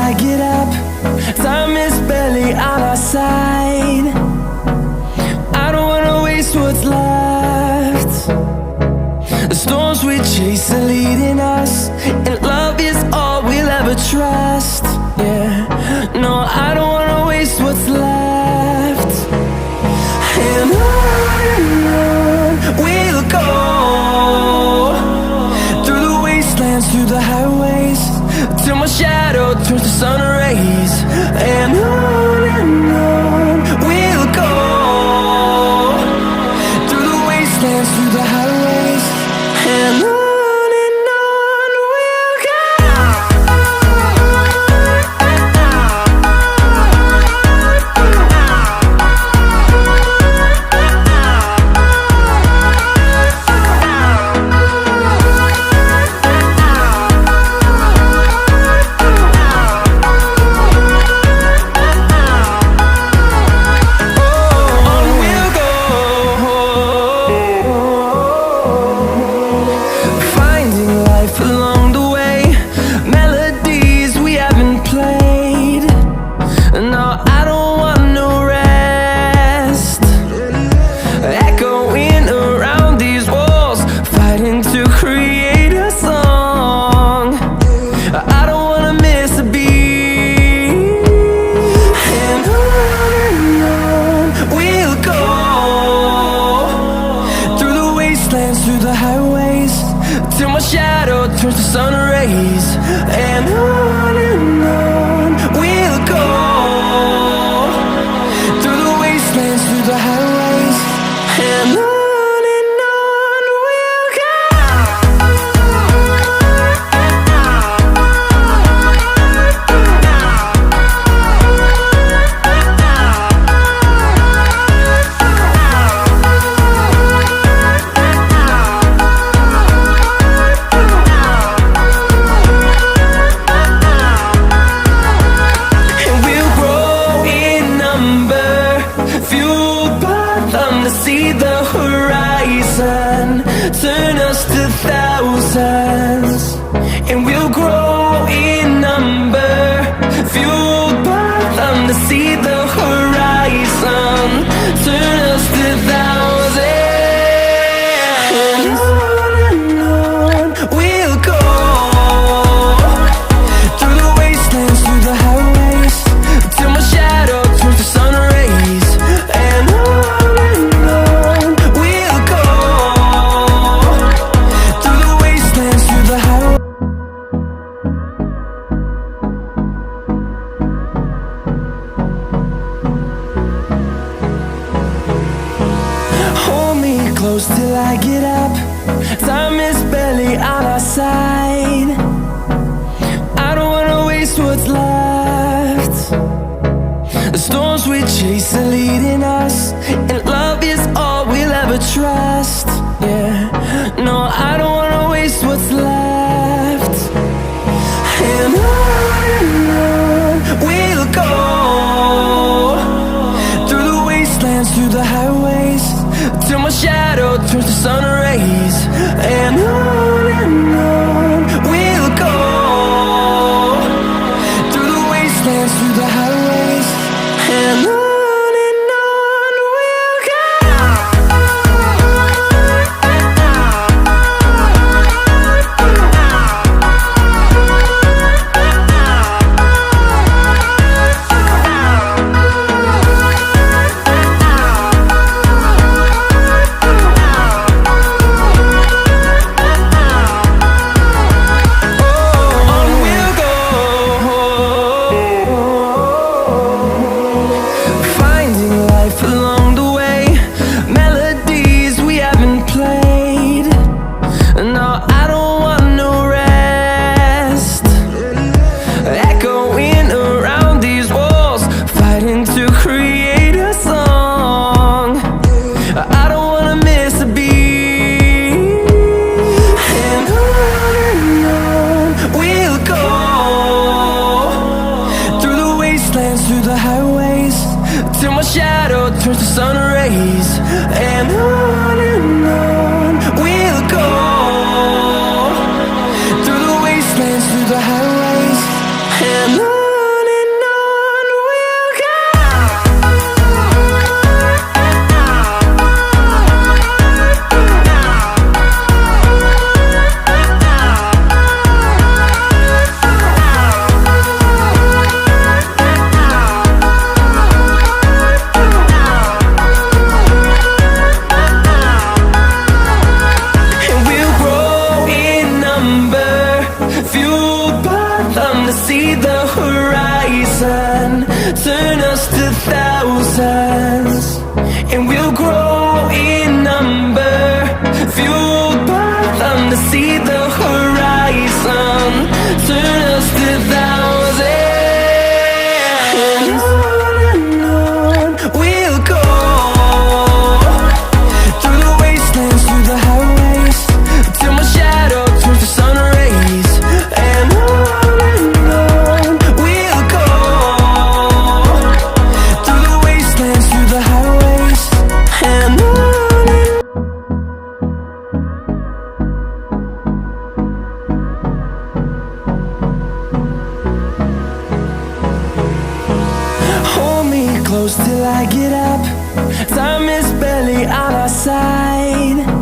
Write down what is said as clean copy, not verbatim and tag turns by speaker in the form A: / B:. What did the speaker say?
A: I get up. Time is barely on our side. I don't wanna waste what's left. The storms we chase are leading us, and love is all we'll ever trust. Yeah, no, I don't wanna waste what's left. And on we'll go, through the wastelands, through the highways, till my shadow turns to sun rays. And on we'll go, through the wastelands, through the highways, and on we'll go. Through the highways, till my shadow turns to sun rays. And on we'll go, through the wastelands, through the highways, and on we'll go. See the horizon turn us to thousands, and we'll grow in number, fueled by them. To see the horizon turn us to thousands, and on we'll go, through the wastelands, through the highways, till my shadow turns to sun rays. And close till I get up. Time is barely on our side. I don't wanna waste what's left. The storms we chase are leading us, and love is all we'll ever trust. Yeah, no, I don't wanna waste what's left. And on we'll go, through the wastelands, through the highways, till my shadow turns to sun rays. And on we'll go, through the wastelands, through the highways, and on we'll go. turns to sun rays, and on we'll go, through the wastelands, through the highways, and on. us to thousands, and we'll grow in number, fueled by them to see the horizon. Turn us to thousands, and on we'll go, through the wastelands, through the highways, till my shadow turns to sun rays. And on we'll go, through the wastelands, through the highways, and on. Hold me close till I get up. Time is barely on our side.